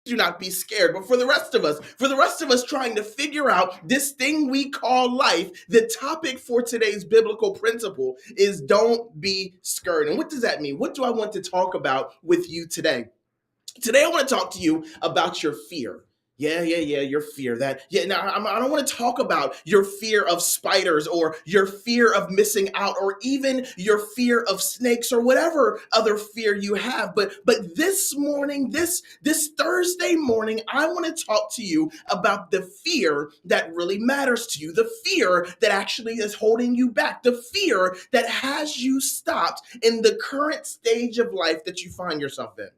do not be scared. But for the rest of us trying to figure out this thing we call life, the topic for today's biblical principle is don't be scared. And what does that mean? What do I want to talk about with you today? Today, I want to talk to you about your fear. Yeah, your fear. Now, I don't want to talk about your fear of spiders or your fear of missing out or even your fear of snakes or whatever other fear you have. But this morning, this Thursday morning, I want to talk to you about the fear that really matters to you, the fear that actually is holding you back, the fear that has you stopped in the current stage of life that you find yourself in.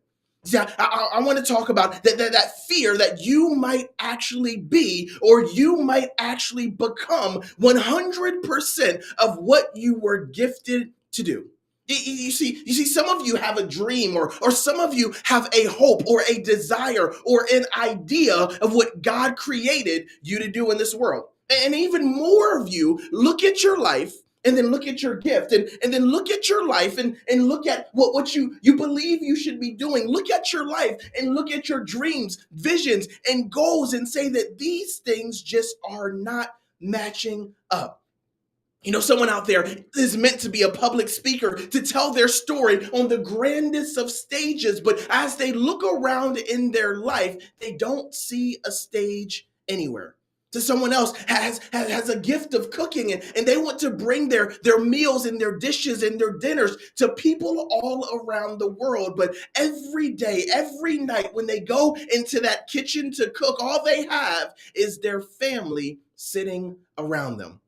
See, I want to talk about that fear that you might actually be or you might actually become 100% of what you were gifted to do. You see, some of you have a dream or some of you have a hope or a desire or an idea of what God created you to do in this world. And even more of you look at your life and then look at your gift and then look at your life and look at what you believe you should be doing. Look at your life and look at your dreams, visions, and goals and say that these things just are not matching up. You know, someone out there is meant to be a public speaker to tell their story on the grandest of stages, but as they look around in their life, they don't see a stage anywhere. To someone else has a gift of cooking and they want to bring their meals and their dishes and their dinners to people all around the world. But every day, every night, when they go into that kitchen to cook, all they have is their family sitting around them.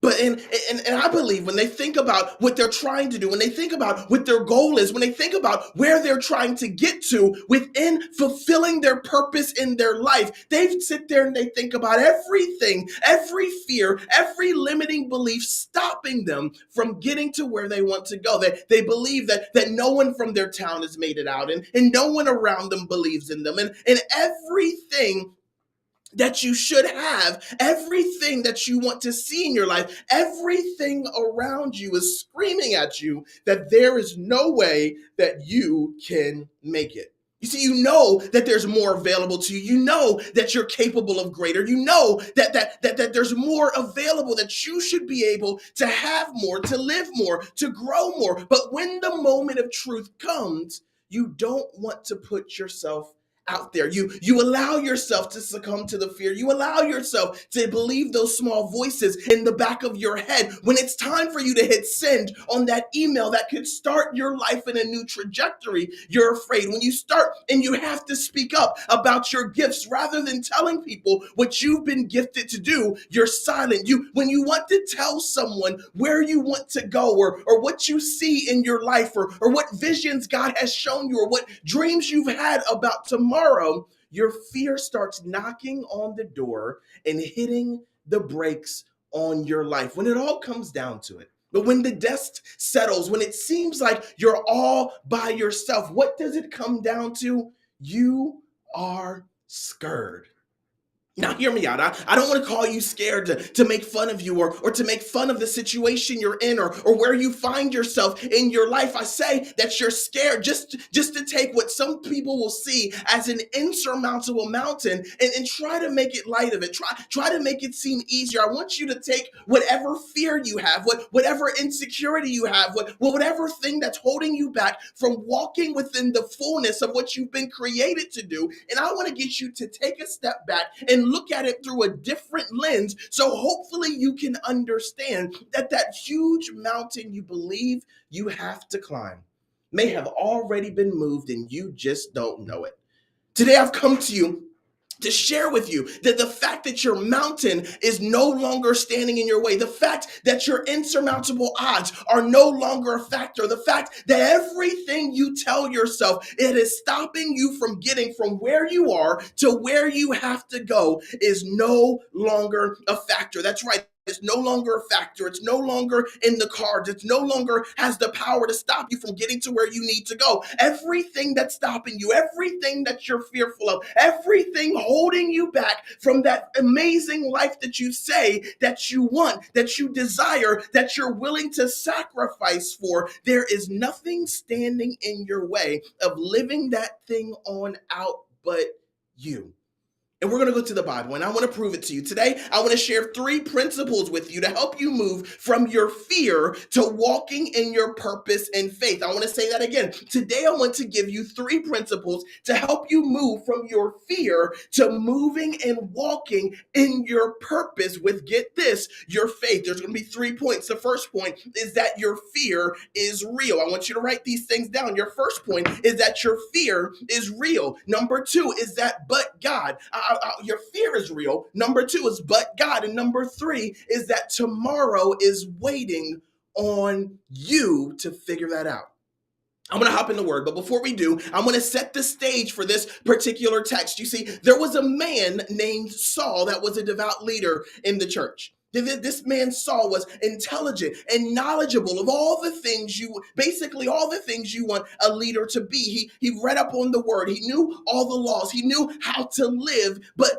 But I believe when they think about what they're trying to do, when they think about what their goal is, when they think about where they're trying to get to within fulfilling their purpose in their life, they sit there and they think about everything, every fear, every limiting belief stopping them from getting to where they want to go. They believe that no one from their town has made it out and no one around them believes in them. And everything that you should have, everything that you want to see in your life, everything around you is screaming at you that there is no way that you can make it. You see, you know that there's more available to you. You know that you're capable of greater. You know that there's more available, that you should be able to have more, to live more, to grow more. But when the moment of truth comes, you don't want to put yourself out there. You allow yourself to succumb to the fear. You allow yourself to believe those small voices in the back of your head when it's time for you to hit send on that email that could start your life in a new trajectory. You're afraid. When you start and you have to speak up about your gifts rather than telling people what you've been gifted to do, you're silent. When you want to tell someone where you want to go or what you see in your life or what visions God has shown you or what dreams you've had about tomorrow, your fear starts knocking on the door and hitting the brakes on your life when it all comes down to it. But when the dust settles, when it seems like you're all by yourself, what does it come down to? You are scared. Now, hear me out. I don't want to call you scared to make fun of you or to make fun of the situation you're in or where you find yourself in your life. I say that you're scared just to take what some people will see as an insurmountable mountain and try to make it light of it. Try to make it seem easier. I want you to take whatever fear you have, whatever insecurity you have, whatever thing that's holding you back from walking within the fullness of what you've been created to do. And I want to get you to take a step back and look at it through a different lens so hopefully you can understand that huge mountain you believe you have to climb may have already been moved and you just don't know it. Today I've come to you to share with you that the fact that your mountain is no longer standing in your way, the fact that your insurmountable odds are no longer a factor, the fact that everything you tell yourself it is stopping you from getting from where you are to where you have to go is no longer a factor. That's right. It's no longer a factor. It's no longer in the cards. It's no longer has the power to stop you from getting to where you need to go. Everything that's stopping you, everything that you're fearful of, everything holding you back from that amazing life that you say that you want, that you desire, that you're willing to sacrifice for, there is nothing standing in your way of living that thing on out but you. And we're going to go to the Bible, and I want to prove it to you. Today, I want to share 3 principles with you to help you move from your fear to walking in your purpose and faith. I want to say that again. Today, I want to give you 3 principles to help you move from your fear to moving and walking in your purpose with, get this, your faith. There's going to be 3 points. The first point is that your fear is real. I want you to write these things down. Your first point is that your fear is real. Number 2 is that but God. Your fear is real. Number 2 is but God. And number 3 is that tomorrow is waiting on you to figure that out. I'm going to hop in the word, but before we do, I'm going to set the stage for this particular text. You see, there was a man named Saul that was a devout leader in the church. This man Saul was intelligent and knowledgeable of all the things basically all the things you want a leader to be. He read up on the word. He knew all the laws. He knew how to live. But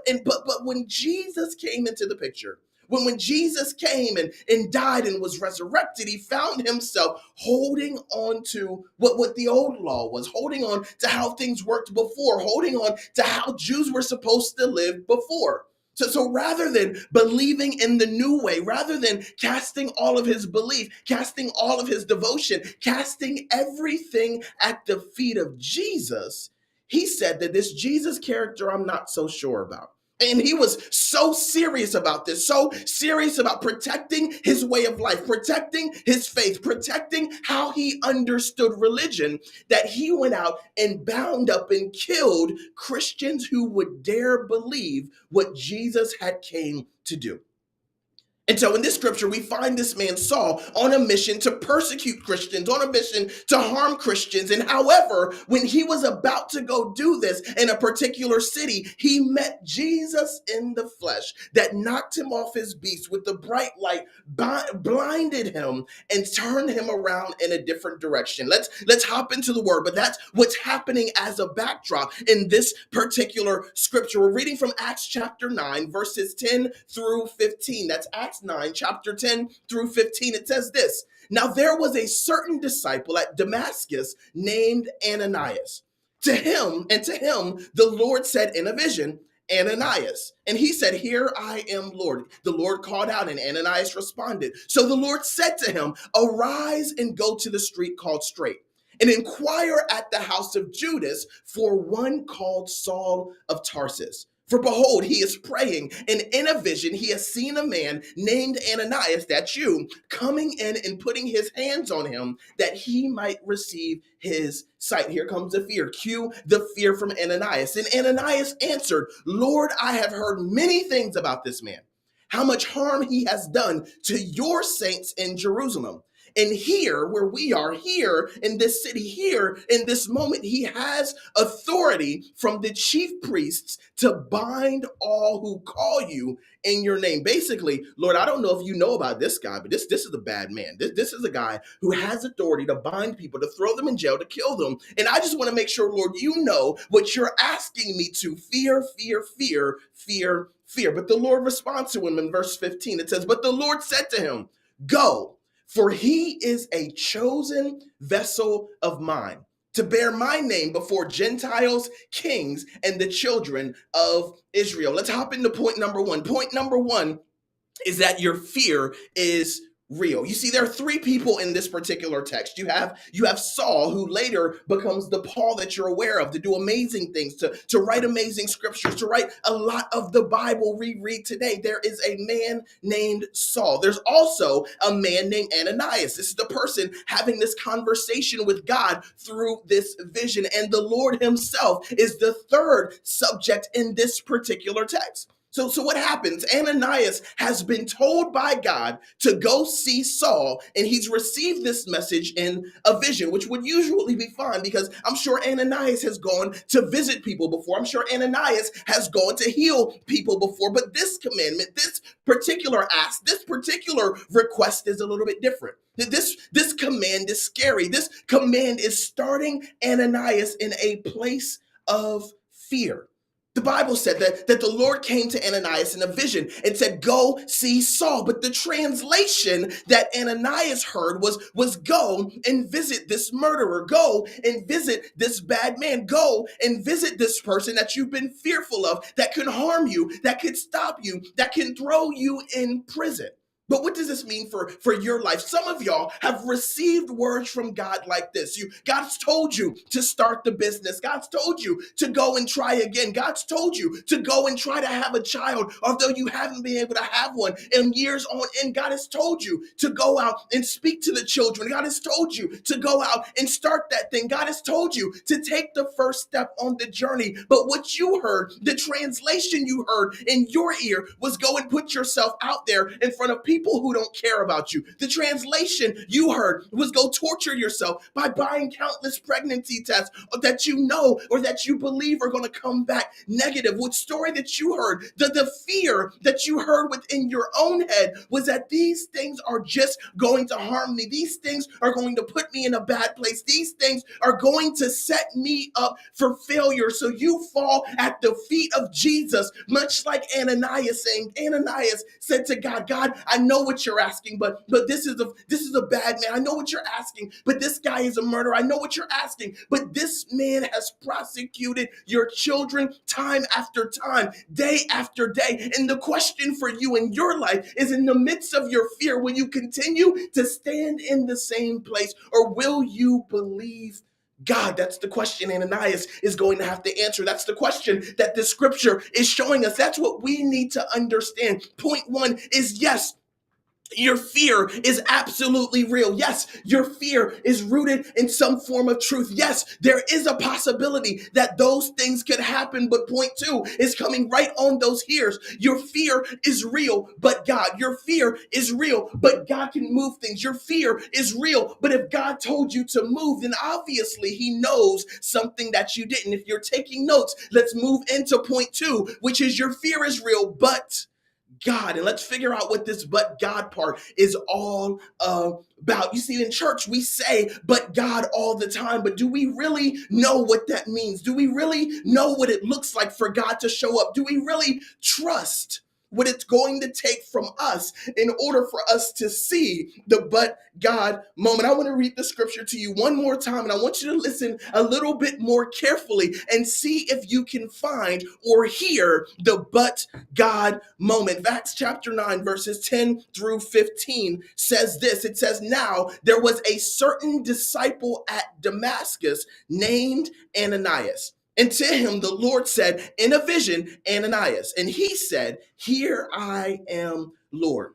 when Jesus came into the picture, when Jesus came and died and was resurrected, he found himself holding on to what the old law was, holding on to how things worked before, holding on to how Jews were supposed to live before. So rather than believing in the new way, rather than casting all of his belief, casting all of his devotion, casting everything at the feet of Jesus, he said that this Jesus character I'm not so sure about. And he was so serious about this, so serious about protecting his way of life, protecting his faith, protecting how he understood religion, that he went out and bound up and killed Christians who would dare believe what Jesus had came to do. And so in this scripture, we find this man Saul on a mission to persecute Christians, on a mission to harm Christians. And however, when he was about to go do this in a particular city, he met Jesus in the flesh that knocked him off his beast with the bright light, blinded him and turned him around in a different direction. Let's hop into the word, but that's what's happening as a backdrop in this particular scripture. We're reading from Acts chapter 9, verses 10 through 15. That's Acts 9, chapter 10 through 15. It says this: Now there was a certain disciple at Damascus named Ananias. To him the Lord said in a vision, Ananias. And he said, Here I am, Lord. The Lord called out, and Ananias responded. So the Lord said to him, Arise and go to the street called Straight, and inquire at the house of Judas for one called Saul of Tarsus. For behold, he is praying, and in a vision he has seen a man named Ananias, that's you, coming in and putting his hands on him that he might receive his sight. Here comes the fear. Cue the fear from Ananias. And Ananias answered, Lord, I have heard many things about this man, how much harm he has done to your saints in Jerusalem. And here, where we are, here in this city, here in this moment, he has authority from the chief priests to bind all who call you in your name. Basically, Lord, I don't know if you know about this guy, but this is a bad man. This is a guy who has authority to bind people, to throw them in jail, to kill them. And I just want to make sure, Lord, you know what you're asking me to fear, fear, fear, fear, fear. But the Lord responds to him in verse 15. It says, But the Lord said to him, Go, for he is a chosen vessel of mine to bear my name before Gentiles, kings, and the children of Israel. Let's hop into point number 1. Point number 1 is that your fear is real. You see, there are 3 people in this particular text. You have Saul, who later becomes the Paul that you're aware of, to do amazing things, to write amazing scriptures, to write a lot of the Bible we read today. There is a man named Saul. There's also a man named Ananias. This is the person having this conversation with God through this vision. And the Lord himself is the third subject in this particular text. So what happens? Ananias has been told by God to go see Saul, and he's received this message in a vision, which would usually be fine because I'm sure Ananias has gone to visit people before. I'm sure Ananias has gone to heal people before. But this commandment, this particular ask, this particular request is a little bit different. This command is scary. This command is starting Ananias in a place of fear. The Bible said that the Lord came to Ananias in a vision and said, go see Saul. But the translation that Ananias heard was go and visit this murderer. Go and visit this bad man. Go and visit this person that you've been fearful of, that could harm you, that could stop you, that can throw you in prison. But what does this mean for your life? Some of y'all have received words from God like this. God's told you to start the business. God's told you to go and try again. God's told you to go and try to have a child, although you haven't been able to have one in years on end. God has told you to go out and speak to the children. God has told you to go out and start that thing. God has told you to take the first step on the journey. But what you heard, the translation you heard in your ear was go and put yourself out there in front of people who don't care about you. The translation you heard was go torture yourself by buying countless pregnancy tests that you know or that you believe are going to come back negative. What story that you heard, the fear that you heard within your own head was that these things are just going to harm me. These things are going to put me in a bad place. These things are going to set me up for failure. So you fall at the feet of Jesus, much like Ananias saying, Ananias said to God, God, I know what you're asking, but this is a bad man. I know what you're asking, but this guy is a murderer. I know what you're asking, but this man has prosecuted your children time after time, day after day. And the question for you in your life is, in the midst of your fear, will you continue to stand in the same place, or will you believe God? That's the question Ananias is going to have to answer. That's the question that the scripture is showing us. That's what we need to understand. Point one is, yes, your fear is absolutely real. Yes, your fear is rooted in some form of truth. Yes, there is a possibility that those things could happen. But point two is coming right on those ears. Your fear is real, but God. Your fear is real, but God can move things. Your fear is real, but if God told you to move, then obviously He knows something that you didn't. If you're taking notes, let's move into point two, which is your fear is real, but God. And let's figure out what this but God part is all about. You see, in church, we say but God all the time, but do we really know what that means? Do we really know what it looks like for God to show up? Do we really trust what it's going to take from us in order for us to see the but God moment? I want to read the scripture to you one more time, and I want you to listen a little bit more carefully and see if you can find or hear the but God moment. Acts chapter 9, verses 10 through 15 says this. It says, now there was a certain disciple at Damascus named Ananias. And to him, the Lord said in a vision, Ananias. And he said, here I am, Lord.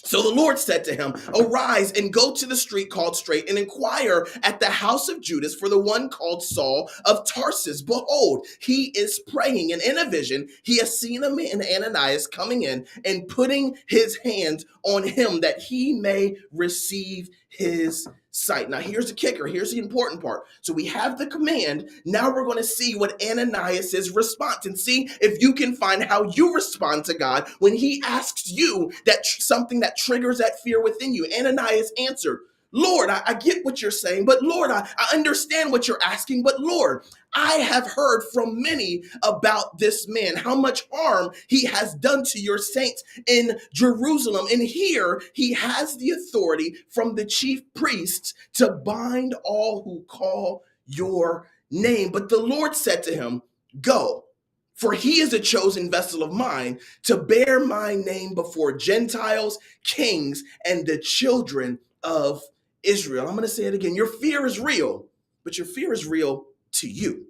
So the Lord said to him, arise and go to the street called Straight and inquire at the house of Judas for the one called Saul of Tarsus. Behold, he is praying. And in a vision, he has seen a man, Ananias, coming in and putting his hands on him that he may receive his sight. Now, here's the kicker. Here's the important part. So we have the command. Now we're going to see what Ananias' response, and see if you can find how you respond to God when he asks you that something that triggers that fear within you. Ananias answered, Lord, I get what you're saying, but Lord, I understand what you're asking, but Lord, I have heard from many about this man, how much harm he has done to your saints in Jerusalem. And here he has the authority from the chief priests to bind all who call your name. But the Lord said to him, go, for he is a chosen vessel of mine to bear my name before Gentiles, kings, and the children of Israel. I'm going to say it again. Your fear is real, but your fear is real to you.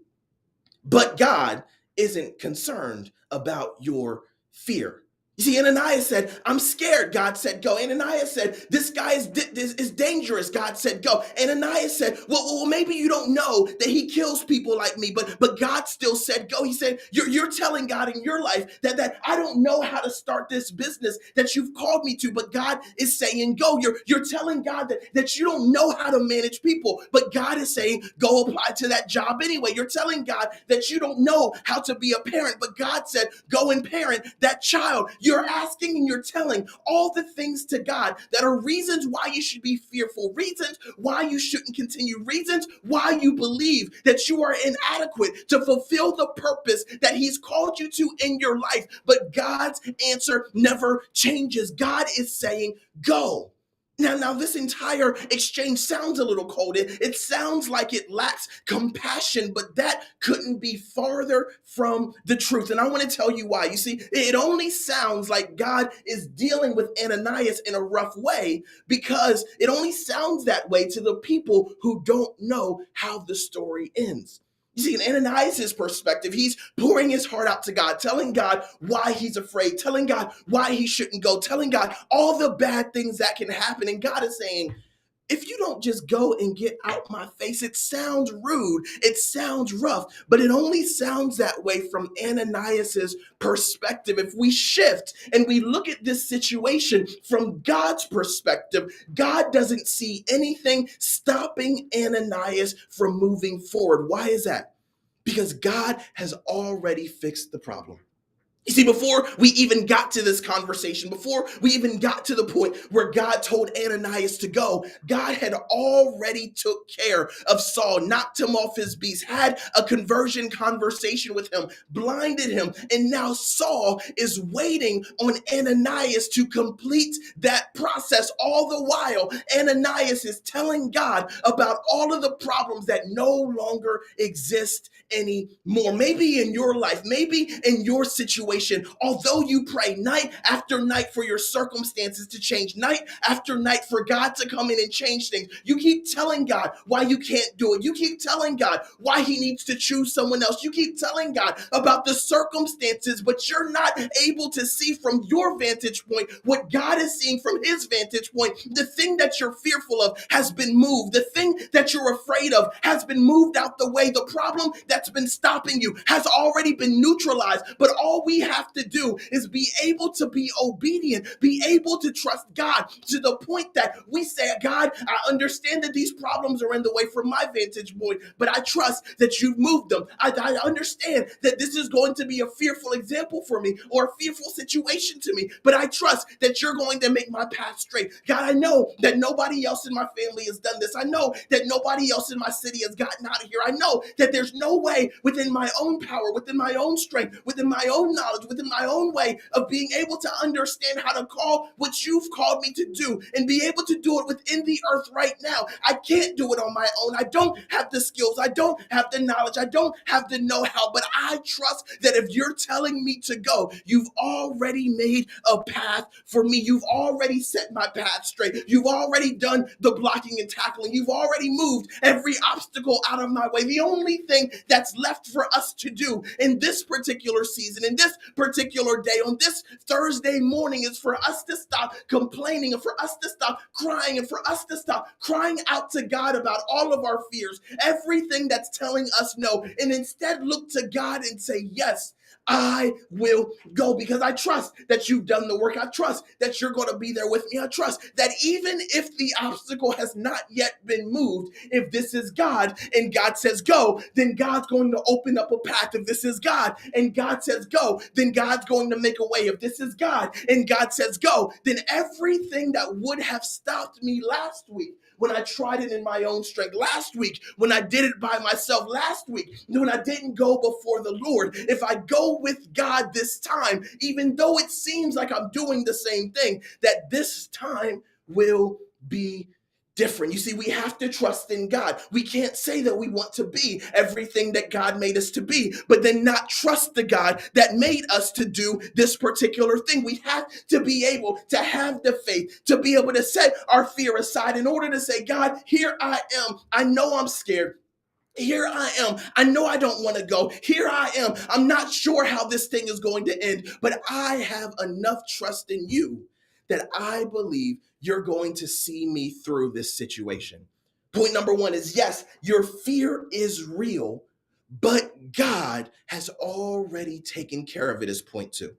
But God isn't concerned about your fear. You see, Ananias said, I'm scared. God said, go. Ananias said, this guy is dangerous. God said, go. Ananias said, well, maybe you don't know that he kills people like me, but God still said, go. He said, you're telling God in your life that I don't know how to start this business that you've called me to, but God is saying, go. You're telling God that you don't know how to manage people, but God is saying, go apply to that job anyway. You're telling God that you don't know how to be a parent, but God said, go and parent that child. You're asking and you're telling all the things to God that are reasons why you should be fearful, reasons why you shouldn't continue, reasons why you believe that you are inadequate to fulfill the purpose that He's called you to in your life. But God's answer never changes. God is saying, go. Now, this entire exchange sounds a little cold. It sounds like it lacks compassion, but that couldn't be farther from the truth. And I want to tell you why. You see, it only sounds like God is dealing with Ananias in a rough way because it only sounds that way to the people who don't know how the story ends. You see, in Ananias' perspective, he's pouring his heart out to God, telling God why he's afraid, telling God why he shouldn't go, telling God all the bad things that can happen. And God is saying, if you don't just go and get out my face, it sounds rude, it sounds rough, but it only sounds that way from Ananias's perspective. If we shift and we look at this situation from God's perspective, God doesn't see anything stopping Ananias from moving forward. Why is that? Because God has already fixed the problem. You see, before we even got to this conversation, before we even got to the point where God told Ananias to go, God had already took care of Saul, knocked him off his beast, had a conversion conversation with him, blinded him, and now Saul is waiting on Ananias to complete that process. All the while, Ananias is telling God about all of the problems that no longer exist anymore. Maybe in your life, maybe in your situation, although you pray night after night for your circumstances to change, night after night for God to come in and change things, you keep telling God why you can't do it. You keep telling God why He needs to choose someone else. You keep telling God about the circumstances, but you're not able to see from your vantage point what God is seeing from His vantage point. The thing that you're fearful of has been moved. The thing that you're afraid of has been moved out the way. The problem that's been stopping you has already been neutralized. But all we have to do is be able to be obedient, be able to trust God to the point that we say, God, I understand that these problems are in the way from my vantage point, but I trust that you've moved them. I understand that this is going to be a fearful example for me or a fearful situation to me, but I trust that you're going to make my path straight. God, I know that nobody else in my family has done this. I know that nobody else in my city has gotten out of here. I know that there's no way within my own power, within my own strength, within my own knowledge, within my own way of being able to understand how to call what you've called me to do and be able to do it within the earth right now. I can't do it on my own. I don't have the skills. I don't have the knowledge. I don't have the know-how, but I trust that if you're telling me to go, you've already made a path for me. You've already set my path straight. You've already done the blocking and tackling. You've already moved every obstacle out of my way. The only thing that's left for us to do in this particular season, in this particular day, on this Thursday morning is for us to stop complaining and for us to stop crying and for us to stop crying out to God about all of our fears, everything that's telling us no, and instead look to God and say, yes, I will go because I trust that you've done the work. I trust that you're going to be there with me. I trust that even if the obstacle has not yet been moved, if this is God and God says go, then God's going to open up a path. If this is God and God says go, then God's going to make a way. If this is God and God says go, then everything that would have stopped me last week when I tried it in my own strength, last week when I did it by myself, last week when I didn't go before the Lord, if I go with God this time, even though it seems like I'm doing the same thing, that this time will be different. You see, we have to trust in God. We can't say that we want to be everything that God made us to be, but then not trust the God that made us to do this particular thing. We have to be able to have the faith, to be able to set our fear aside in order to say, God, here I am. I know I'm scared. Here I am. I know I don't want to go. Here I am. I'm not sure how this thing is going to end, but I have enough trust in you that I believe you're going to see me through this situation. Point number one is yes, your fear is real, but God has already taken care of it, is point two.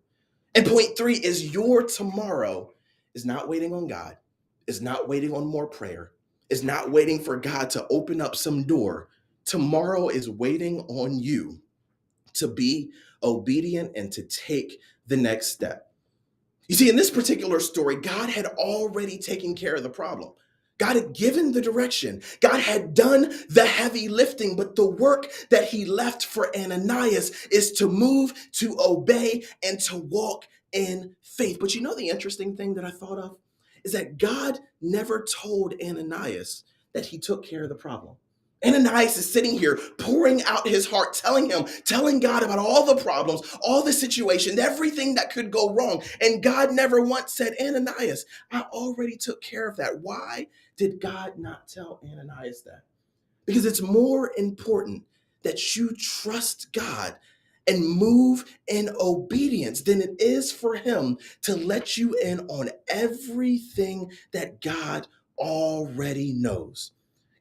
And point three is your tomorrow is not waiting on God, is not waiting on more prayer, is not waiting for God to open up some door. Tomorrow is waiting on you to be obedient and to take the next step. You see, in this particular story, God had already taken care of the problem. God had given the direction. God had done the heavy lifting, but the work that he left for Ananias is to move, to obey, and to walk in faith. But you know, the interesting thing that I thought of is that God never told Ananias that he took care of the problem. Ananias is sitting here pouring out his heart, telling God about all the problems, all the situations, everything that could go wrong. And God never once said, Ananias, I already took care of that. Why did God not tell Ananias that? Because it's more important that you trust God and move in obedience than it is for him to let you in on everything that God already knows.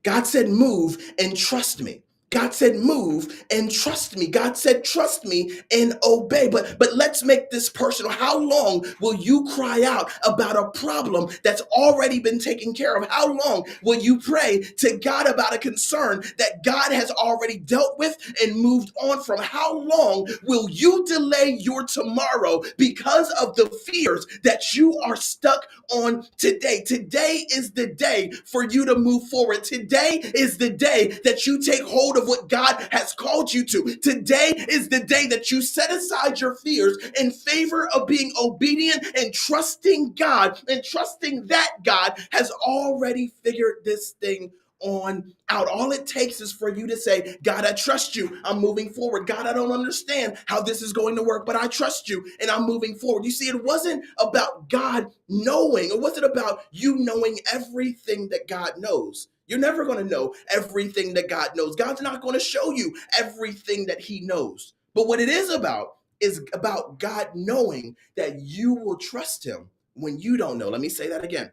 God said, move and trust me. God said, move and trust me. God said, trust me and obey. But let's make this personal. How long will you cry out about a problem that's already been taken care of? How long will you pray to God about a concern that God has already dealt with and moved on from? How long will you delay your tomorrow because of the fears that you are stuck on today? Today is the day for you to move forward. Today is the day that you take hold of what God has called you to. Today is the day that you set aside your fears in favor of being obedient and trusting God and trusting that God has already figured this thing on out. All it takes is for you to say, God, I trust you. I'm moving forward. God, I don't understand how this is going to work, but I trust you and I'm moving forward. You see, it wasn't about God knowing. It wasn't about you knowing everything that God knows. You're never going to know everything that God knows. God's not going to show you everything that he knows. But what it is about God knowing that you will trust him when you don't know. Let me say that again.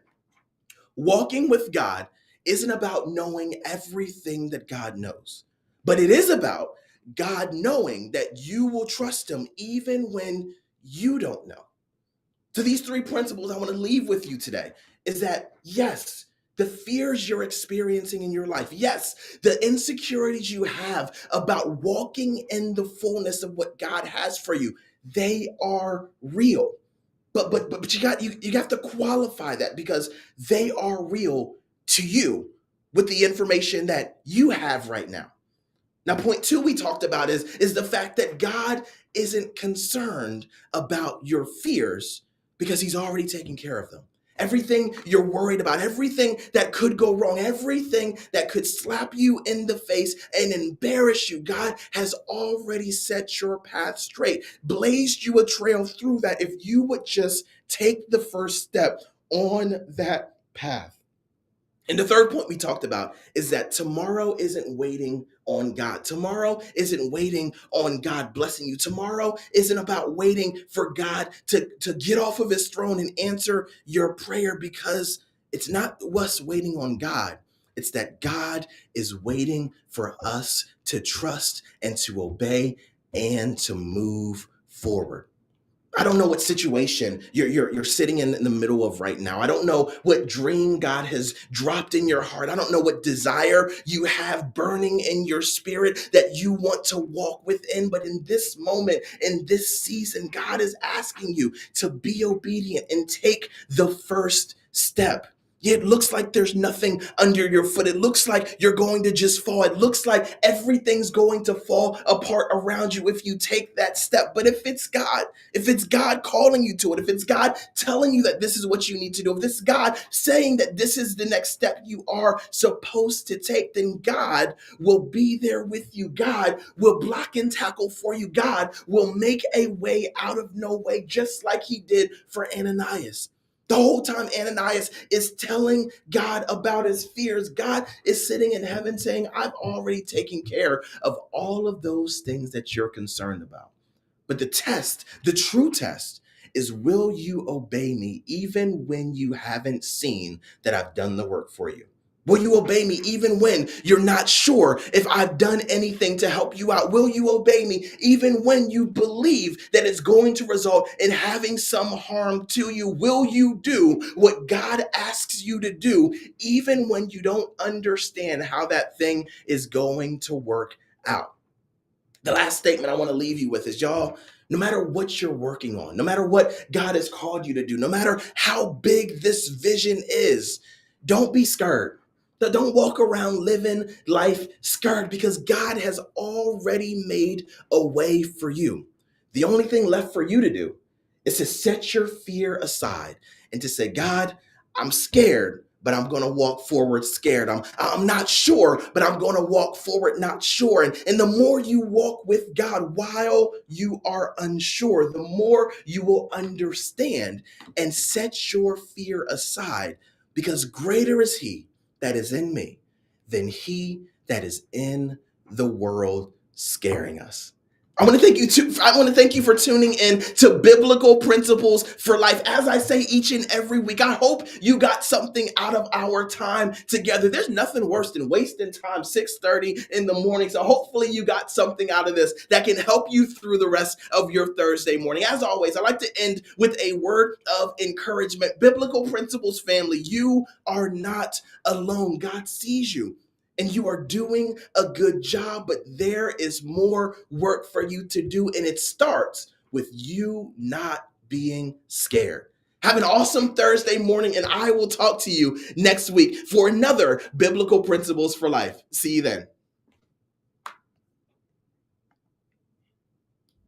Walking with God isn't about knowing everything that God knows, but it is about God knowing that you will trust him even when you don't know. So these three principles I want to leave with you today is that yes, the fears you're experiencing in your life, yes, the insecurities you have about walking in the fullness of what God has for you, they are real. But you have to qualify that because they are real to you with the information that you have right now. Now, point two we talked about is the fact that God isn't concerned about your fears because he's already taken care of them. Everything you're worried about, everything that could go wrong, everything that could slap you in the face and embarrass you, God has already set your path straight, blazed you a trail through that if you would just take the first step on that path. And the third point we talked about is that tomorrow isn't waiting on God. Tomorrow isn't waiting on God blessing you. Tomorrow isn't about waiting for God to get off of his throne and answer your prayer because it's not us waiting on God. It's that God is waiting for us to trust and to obey and to move forward. I don't know what situation you're sitting in the middle of right now. I don't know what dream God has dropped in your heart. I don't know what desire you have burning in your spirit that you want to walk within. But in this moment, in this season, God is asking you to be obedient and take the first step. It looks like there's nothing under your foot. It looks like you're going to just fall. It looks like everything's going to fall apart around you if you take that step. But if it's God calling you to it, if it's God telling you that this is what you need to do, if this is God saying that this is the next step you are supposed to take, then God will be there with you. God will block and tackle for you. God will make a way out of no way, just like he did for Ananias. The whole time Ananias is telling God about his fears, God is sitting in heaven saying, I've already taken care of all of those things that you're concerned about. But the true test, is will you obey me even when you haven't seen that I've done the work for you? Will you obey me even when you're not sure if I've done anything to help you out? Will you obey me even when you believe that it's going to result in having some harm to you? Will you do what God asks you to do even when you don't understand how that thing is going to work out? The last statement I want to leave you with is, y'all, no matter what you're working on, no matter what God has called you to do, no matter how big this vision is, don't be scared. Don't walk around living life scared, because God has already made a way for you. The only thing left for you to do is to set your fear aside and to say, God, I'm scared, but I'm going to walk forward scared. I'm not sure, but I'm going to walk forward not sure. And the more you walk with God while you are unsure, the more you will understand and set your fear aside, because greater is He that is in me than he that is in the world scaring us. I want to thank you for tuning in to Biblical Principles for Life. As I say each and every week, I hope you got something out of our time together. There's nothing worse than wasting time 6:30 in the morning. So hopefully you got something out of this that can help you through the rest of your Thursday morning. As always, I like to end with a word of encouragement. Biblical Principles family, you are not alone. God sees you and you are doing a good job, but there is more work for you to do. And it starts with you not being scared. Have an awesome Thursday morning, and I will talk to you next week for another Biblical Principles for Life. See you then.